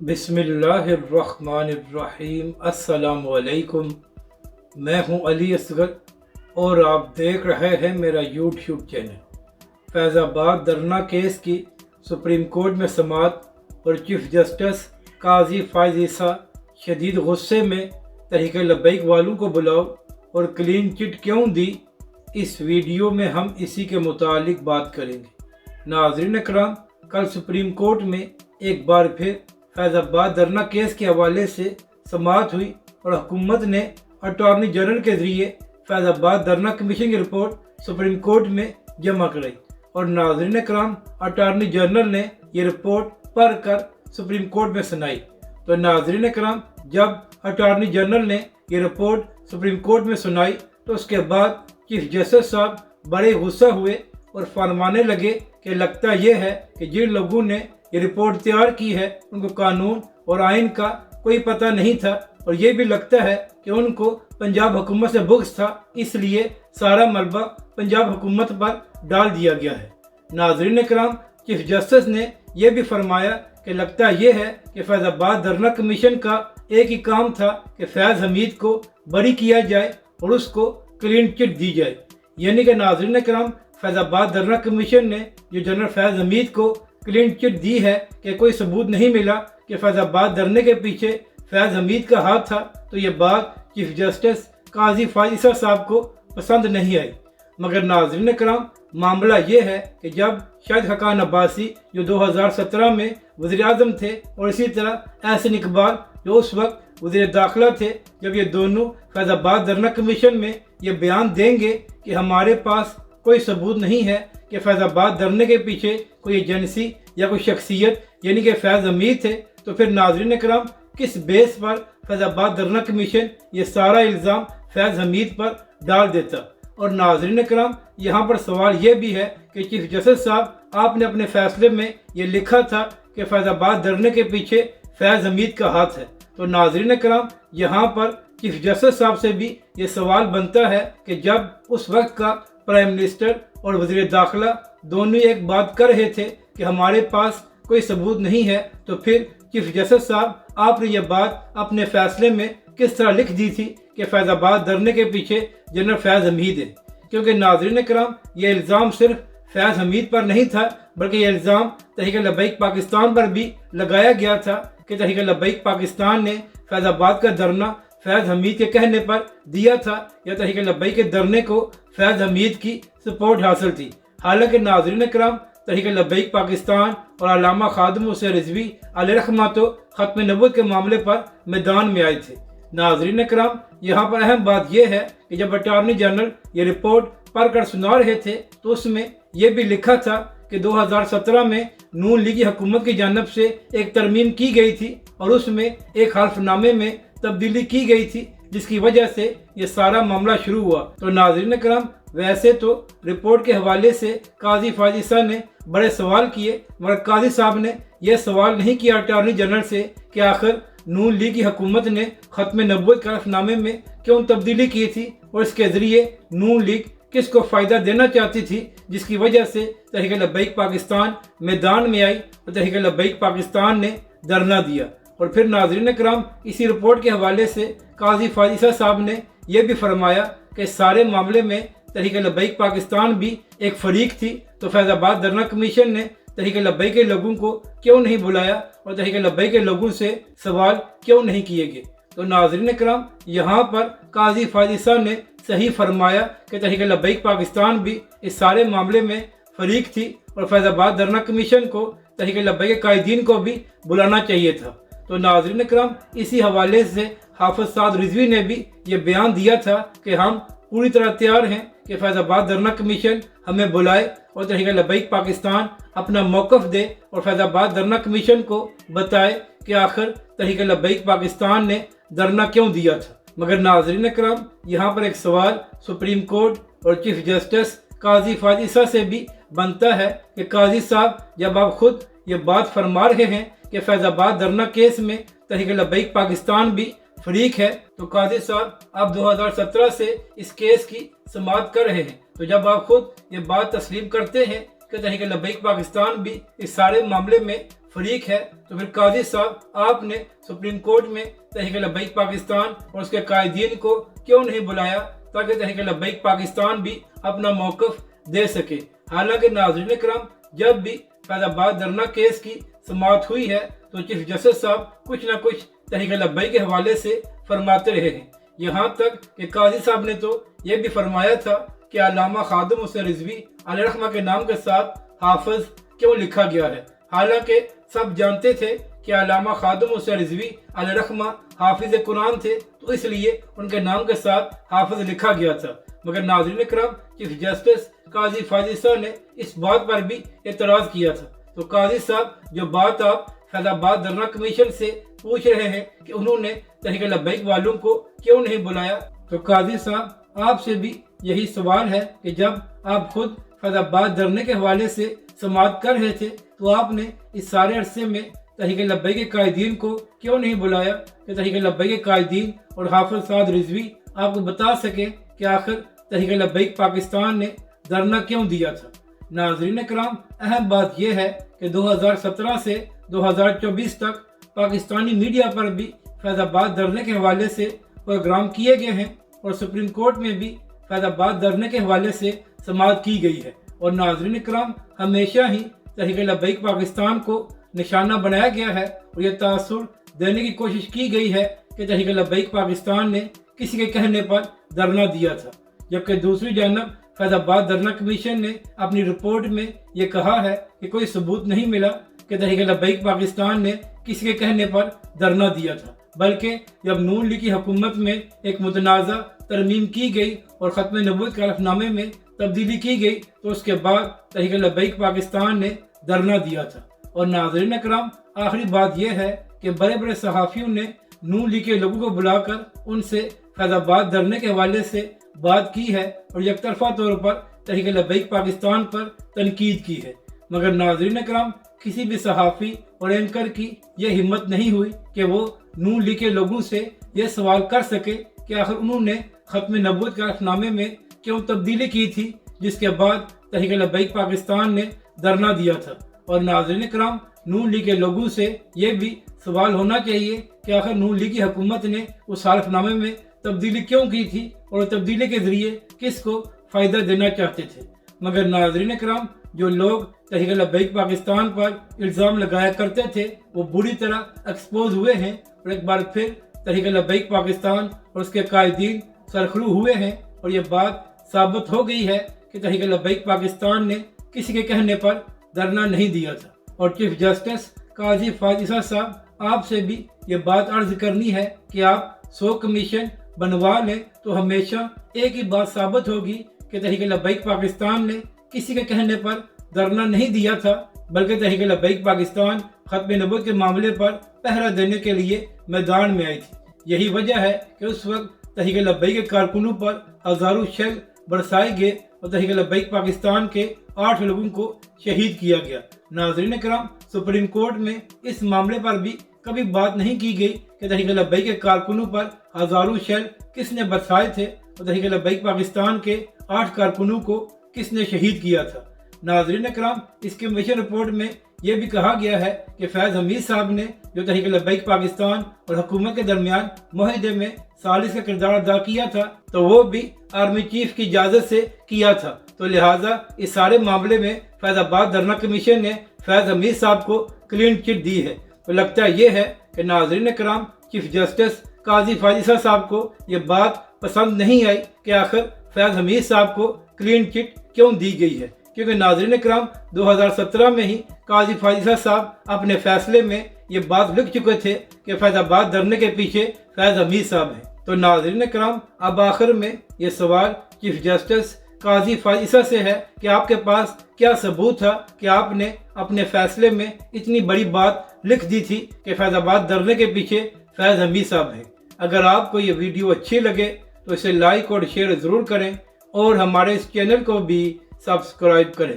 बिस्मिल्लाहिर्रहमानिर्रहीम। अस्सलाम वालेकुम। मैं हूं अली असगर और आप देख रहे हैं मेरा यूट्यूब चैनल। फैज़ाबाद धरना केस की सुप्रीम कोर्ट में समाअत और चीफ जस्टिस काजी फ़ाइज़ ईसा शदीद गुस्से में तहरीक लब्बैक वालों को बुलाओ और क्लीन चिट क्यों दी, इस वीडियो में हम इसी के मुतालिक बात करेंगे। नाज़रीन कराम, कल सुप्रीम कोर्ट में एक बार फिर फैज़ाबाद धरना केस के हवाले से समाअत हुई और हुकूमत ने अटॉर्नी जनरल के ज़रिए फैज़ाबाद धरना कमीशन की रिपोर्ट सुप्रीम कोर्ट में जमा कराई और नाज़रीन कराम, अटॉर्नी जनरल ने ये रिपोर्ट पढ़ कर सुप्रीम कोर्ट में सुनाई। तो नाज़रीन कराम, जब अटॉर्नी जनरल ने ये रिपोर्ट सुप्रीम कोर्ट में सुनाई तो उसके बाद चीफ जस्टिस साहब बड़े गुस्सा हुए और फरमाने लगे कि लगता यह है कि जिन लोगों ने ये रिपोर्ट तैयार की है उनको कानून और आइन का कोई पता नहीं था, और ये भी लगता है कि उनको पंजाब हुकूमत से बुग़्ज़ था, इसलिए सारा मलबा पंजाब हुकूमत पर डाल दिया गया है। नाज़रीन कराम, चीफ जस्टिस ने यह भी फरमाया कि लगता यह है कि फैज़ाबाद धरना कमीशन का एक ही काम था कि फैज़ हमीद को बरी किया जाए और उसको क्लीन चिट दी जाए। यानी कि नाज़रीन कराम, फैज़ाबाद धरना कमीशन ने जो जनरल फैज़ हमीद को क्लीन चिट दी है कि कोई सबूत नहीं मिला कि फैज़ाबाद धरने के पीछे फैज़ हमीद का हाथ था, तो ये बात चीफ जस्टिस काजी फ़ाइज़ ईसा साहब को पसंद नहीं आई। मगर नाज़रीन कराम, मामला ये है कि जब शाहिद खाकान अब्बासी जो 2017 में वज़ीर आज़म थे और इसी तरह एहसन इकबाल जो उस वक्त वज़ीर दाखिला थे, जब ये दोनों फैज़ाबाद धरना कमीशन में ये बयान देंगे कि हमारे पास कोई सबूत नहीं है कि फैज़ाबाद धरने के पीछे कोई एजेंसी या कोई शख्सियत यानी कि फैज़ हमीद थे, तो फिर नाज़रीन कराम, किस बेस पर फैज़ाबाद धरना कमीशन ये सारा इल्ज़ाम फैज़ हमीद पर डाल देता। और नाज़रीन कराम, यहाँ पर सवाल ये भी है कि चीफ जस्टिस साहब, आपने अपने फैसले में ये लिखा था कि फैज़ाबाद धरने के पीछे फैज़ हमीद का हाथ है। तो नाज़रीन कराम, यहाँ पर चीफ जस्टिस साहब से भी ये सवाल बनता है कि जब उस वक्त का प्राइम मिनिस्टर और वज़ीर दाखिला दोनों एक बात कर रहे थे कि हमारे पास कोई सबूत नहीं है, तो फिर चीफ जस्टिस साहब, आपने ये बात अपने फैसले में किस तरह लिख दी थी कि फैज़ाबाद धरने के पीछे जनरल फैज़ हमीद है? क्योंकि नाज़रीन कराम, ये इल्ज़ाम सिर्फ फैज़ हमीद पर नहीं था, बल्कि ये इल्ज़ाम तहरीक लब्बैक पाकिस्तान पर भी लगाया गया था कि तहरीक लब्बैक पाकिस्तान ने फैज़ाबाद का धरना फैज़ हमीद के कहने पर दिया था या तहरीक लब्बैक के धरने को फैज़ हमीद की सपोर्ट हासिल थी। हालांकि नाज़रीन कराम, तहरीक लब्बैक पाकिस्तान और अल्लामा खादिम हुसैन रिज़वी अलैहिर्रहमा तो ख़त्म नबूवत के मामले पर मैदान में आए थे। नाज़रीन कराम, यहाँ पर अहम बात यह है कि जब अटॉर्नी जनरल ये रिपोर्ट पढ़कर सुना रहे थे तो उसमें यह भी लिखा था कि 2017 में नून लीगी हुकूमत की जानिब से एक तरमीम की गई थी और उसमें एक हल्फनामे में तब्दीली की गई थी, जिसकी वजह से ये सारा मामला शुरू हुआ। तो नाज़रीन कराम, वैसे तो रिपोर्ट के हवाले से काजी फ़ाइज़ ईसा ने बड़े सवाल किए, मगर काजी साहब ने यह सवाल नहीं किया अटॉर्नी जनरल से कि आखिर नून लीग की हुकूमत ने ख़त्म नबूवत के हल्फनामे में क्यों तब्दीली की थी और इसके ज़रिए नून लीग किसको फ़ायदा देना चाहती थी, जिसकी वजह से तहरीक लब्बैक पाकिस्तान मैदान में आई और तहरीक लब्बैक पाकिस्तान ने धरना दिया। और फिर नाज़रीन कराम, इसी रिपोर्ट के हवाले से काजी फ़ाइज़ ईसा साहब ने यह भी फरमाया कि सारे मामले में तहरीक लब्बैक पाकिस्तान भी एक फरीक थी, तो फैज़ाबाद धरना कमीशन ने तहरीक लब्बैक के लोगों को क्यों नहीं बुलाया और तहरीक लब्बैक के लोगों से सवाल क्यों नहीं किए गए। तो नाज़रीन कराम, यहाँ पर काजी फ़ाइज़ ईसा ने सही फरमाया कि तहरीक लब्बैक पाकिस्तान भी इस सारे मामले में फरीक थी और फैज़ाबाद धरना कमीशन को तहरीक लब्बैक के कायदीन को भी बुलाना चाहिए था। तो नाज़रीन कराम, इसी हवाले से हाफ़िज़ साद रिज़वी ने भी ये बयान दिया था कि हम पूरी तरह तैयार हैं कि फैज़ाबाद धरना कमीशन हमें बुलाए और तहरीक लब्बैक पाकिस्तान अपना मौक़िफ़ दे और फैज़ाबाद धरना कमीशन को बताए कि आखिर तहरीक लब्बैक पाकिस्तान ने धरना क्यों दिया था। मगर नाज़रीन कराम, यहाँ पर एक सवाल सुप्रीम कोर्ट और चीफ जस्टिस काजी फ़ाइज़ ईसा से भी बनता है कि काजी साहब, जब आप खुद ये बात फरमा रहे हैं कि फैज़ाबाद धरना केस में तहरीक लब्बैक पाकिस्तान भी फरीक है, तो काजी साहब, आप 2017 से इस केस की समाअत कर रहे हैं, तो जब आप खुद ये बात तस्लीम करते हैं कि तहरीक लब्बैक पाकिस्तान भी इस सारे मामले में فریق ہے تو پھر قاضی صاحب آپ نے سپریم کورٹ میں تحریک لبیک پاکستان اور اس کے قائدین کو کیوں نہیں بلایا تاکہ تحریک لبیک پاکستان بھی اپنا موقف دے سکے؟ حالانکہ ناظرین کرام جب بھی فیض آباد دھرنا کیس کی سماعت ہوئی ہے تو چیف جسٹس صاحب کچھ نہ کچھ تحریک لبیک کے حوالے سے فرماتے رہے ہیں، یہاں تک کہ قاضی صاحب نے تو یہ بھی فرمایا تھا کہ علامہ خادم حسین رضوی علیہ الرحمہ کے نام کے ساتھ حافظ کیوں لکھا گیا ہے، حالانکہ سب جانتے تھے کہ علامہ خادم حسین رضوی علیہ الرحمہ حافظ قرآن تھے تو اس لیے ان کے نام کے ساتھ حافظ لکھا گیا تھا۔ مگر ناظرین کرام چیف جسٹس قاضی فاضل صاحب نے اس بات پر بھی اعتراض کیا تھا، تو قاضی صاحب جو بات آپ فیض آباد دھرنا کمیشن سے پوچھ رہے ہیں کہ انہوں نے تحریک لبیک والوں کو کیوں نہیں بلایا، تو قاضی صاحب آپ سے بھی یہی سوال ہے کہ جب آپ خود فیض آباد دھرنے کے حوالے سے سماعت کر رہے تھے تو آپ نے اس سارے عرصے میں تحریک لبیک کے قائدین کو کیوں نہیں بلایا کہ تحریک لبیک کے قائدین اور حافظ سعد رضوی آپ کو بتا سکے کہ آخر تحریک لبیک پاکستان نے دھرنا کیوں دیا تھا؟ ناظرین کرام اہم بات یہ ہے کہ 2017 سے 2024 تک پاکستانی میڈیا پر بھی فیض آباد دھرنے کے حوالے سے پروگرام کیے گئے ہیں اور سپریم کورٹ میں بھی فیض آباد دھرنے کے حوالے سے سماعت کی گئی ہے، اور ناظرین کرام ہمیشہ ہی تحریک لبیک پاکستان کو نشانہ بنایا گیا ہے اور یہ تاثر دینے کی کوشش کی گئی ہے کہ تحریک لبیک پاکستان نے کسی کے کہنے پر دھرنا دیا تھا، جبکہ دوسری جانب فیض آباد دھرنا کمیشن نے اپنی رپورٹ میں یہ کہا ہے کہ کوئی ثبوت نہیں ملا کہ تحریک لبیک پاکستان نے کسی کے کہنے پر دھرنا دیا تھا، بلکہ جب نون لیگ کی حکومت میں ایک متنازع ترمیم کی گئی اور ختم نبوت کے حلف نامے میں تبدیلی کی گئی تو اس کے بعد تحریک لبیک پاکستان نے دھرنا دیا تھا۔ اور ناظرین اکرام آخری بات یہ ہے کہ بڑے بڑے صحافیوں نے نون لیگ کے لوگوں کو بلا کر ان سے فیض آباد دھرنے کے حوالے سے بات کی ہے اور یک طرفہ طور پر تحریک لبیک پاکستان پر تنقید کی ہے، مگر ناظرین اکرام کسی بھی صحافی اور اینکر کی یہ ہمت نہیں ہوئی کہ وہ نون لیگ کے لوگوں سے یہ سوال کر سکے کہ آخر انہوں نے ختم نبوت کے حلف نامے میں کیوں تبدیلی کی تھی جس کے بعد تحریک لبیک پاکستان نے دھرنا دیا تھا۔ اور ناظرین کرام نون لیگ کے لوگوں سے یہ بھی سوال ہونا چاہیے کہ آخر نون لیگ کی حکومت نے اس حلف نامے میں تبدیلی کیوں کی تھی اور تبدیلی کے ذریعے کس کو فائدہ دینا چاہتے تھے، مگر ناظرین کرام جو لوگ تحریک لبیک پاکستان پر الزام لگایا کرتے تھے وہ بری طرح ایکسپوز ہوئے ہیں اور ایک بار پھر تحریک لبیک پاکستان اور اس کے قائدین سرخرو ہوئے ہیں، اور یہ بات ثابت ہو گئی ہے کہ تحریک لبیک پاکستان نے کسی کے کہنے پر دھرنا نہیں دیا تھا۔ اور چیف جسٹس قاضی فاضل صاحب آپ سے بھی یہ بات عرض کرنی ہے کہ آپ 100 کمیشن بنوا لیں تو ہمیشہ ایک ہی بات ثابت ہوگی کہ تحریک لبیک پاکستان نے کسی کے کہنے پر دھرنا نہیں دیا تھا، بلکہ تحریک لبیک پاکستان ختم نبوت کے معاملے پر پہرا دینے کے لیے میدان میں آئی تھی۔ یہی وجہ ہے کہ اس وقت تحریک لبیک کے کارکنوں پر ہزاروں شیل برسائے گئے اور تحریک لبیک پاکستان کے 8 لوگوں کو شہید کیا گیا۔ ناظرین کرام سپریم کورٹ میں اس معاملے پر بھی کبھی بات نہیں کی گئی کہ تحریک لبیک کے کارکنوں پر ہزاروں شیل کس نے برسائے تھے اور تحریک لبیک پاکستان کے 8 کارکنوں کو کس نے شہید کیا تھا۔ ناظرین کرام اس کمیشن رپورٹ میں یہ بھی کہا گیا ہے کہ فیض حمید صاحب نے جو تحریک لبیک پاکستان اور حکومت کے درمیان معاہدے میں ثالث کا کردار ادا کیا تھا تو وہ بھی آرمی چیف کی اجازت سے کیا تھا، تو لہٰذا اس سارے معاملے میں فیض آباد دھرنا کمیشن نے فیض حمید صاحب کو کلین چٹ دی ہے۔ تو لگتا یہ ہے کہ ناظرین کرام چیف جسٹس قاضی فاضل صاحب کو یہ بات پسند نہیں آئی کہ آخر فیض حمید صاحب کو کلین چٹ کیوں دی گئی ہے، کیونکہ ناظرین کرام 2017 میں ہی قاضی فاضل صاحب اپنے فیصلے میں یہ بات لکھ چکے تھے کہ فیض آباد دھرنے کے پیچھے فیض حمید صاحب ہیں۔ تو ناظرین کرام اب آخر میں یہ سوال چیف جسٹس قاضی فاضل سے ہے کہ آپ کے پاس کیا ثبوت تھا کہ آپ نے اپنے فیصلے میں اتنی بڑی بات لکھ دی تھی کہ فیض آباد دھرنے کے پیچھے فیض حمید صاحب ہیں۔ اگر آپ کو یہ ویڈیو اچھی لگے تو اسے لائک اور شیئر ضرور کریں اور ہمارے اس چینل کو بھی سبسکرائب کریں۔